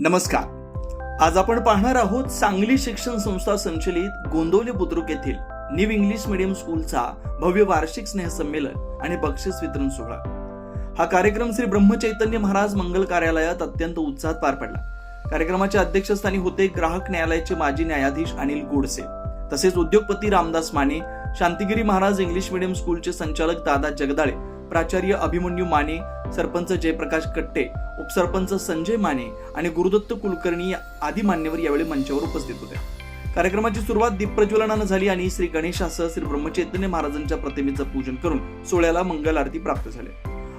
नमस्कार. आज आपण पाहणार आहोत सांगली शिक्षण संस्था संचलित गोंदवले बुद्रुक येथील न्यू इंग्लिश मीडियम स्कूलचा भव्य वार्षिक स्नेहसंमेलन आणि बक्षीस वितरण सोहळा. हा कार्यक्रम श्री ब्रह्मचैतन्य महाराज मंगल कार्यालयात अत्यंत उत्साहात पार पडला. कार्यक्रमाच्या अध्यक्षस्थानी होते ग्राहक न्यायालयाचे माजी न्यायाधीश अनिल गोडसे, तसेच उद्योगपती रामदास माने, शांतिगिरी महाराज इंग्लिश मीडियम स्कूलचे संचालक दादा जगदाळे, प्राचार्य अभिमन्यू माने, सरपंच जयप्रकाश कट्टे, उपसरपंच संजय माने आणि गुरुदत्त कुलकर्णी आदी मान्यवर यावेळी मंचावर उपस्थित होते. कार्यक्रमाची सुरुवात दीपप्रज्वलनानं झाली आणि श्री गणेशासह श्री ब्रह्मचैतन्य महाराजांच्या प्रतिमेचं पूजन करून सोहळ्याला मंगल आरती प्राप्त झाले.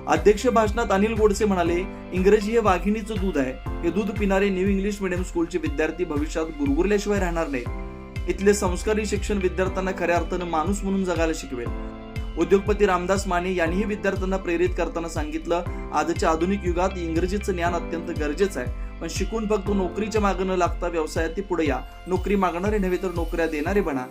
अध्यक्ष भाषणात अनिल गोडसे म्हणाले, इंग्रजी हे वाघिणीचं दूध आहे. हे दूध पिणारे न्यू इंग्लिश मीडियम स्कूलचे विद्यार्थी भविष्यात गुरगुरल्याशिवाय राहणार नाहीत. इथले संस्कारी शिक्षण विद्यार्थ्यांना खऱ्या अर्थानं माणूस म्हणून जगायला शिकवेल. उद्योगपती रामदास माने यांनीही विद्यार्थ्यांना प्रेरित करताना सांगितलं, आजच्या आधुनिक युगात इंग्रजीचं ज्ञान अत्यंत गरजेचं आहे, पण शिकून फक्त नोकरीच्या मागे न लागता व्यवसायात पुढे या. नोकरी मागणारे नव्हे तर नोकऱ्या देणारे बना.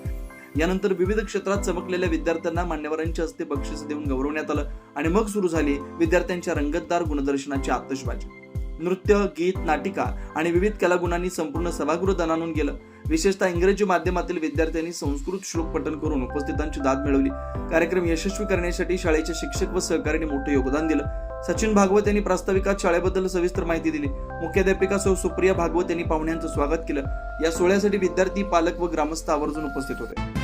यानंतर विविध क्षेत्रात चमकलेल्या विद्यार्थ्यांना मान्यवरांच्या हस्ते बक्षीस देऊन गौरवण्यात आलं आणि मग सुरू झाली विद्यार्थ्यांच्या रंगतदार गुणदर्शनाची आतषबाजी. नृत्य, गीत, नाटिका आणि विविध कलागुणांनी संपूर्ण सभागृह दणाणून गेलं. विशेषतः इंग्रजी माध्यमातील विद्यार्थ्यांनी संस्कृत श्लोक पठण करून उपस्थितांची दाद मिळवली. कार्यक्रम यशस्वी करण्यासाठी शाळेचे शिक्षक व सहकाऱ्यांनी मोठे योगदान दिलं. सचिन भागवत यांनी प्रास्ताविकात शाळेबद्दल सविस्तर माहिती दिली. मुख्याध्यापिका सौ सुप्रिया भागवत यांनी पाहुण्यांचं स्वागत केलं. या सोहळ्यासाठी विद्यार्थी, पालक व ग्रामस्थ आवर्जून उपस्थित होते.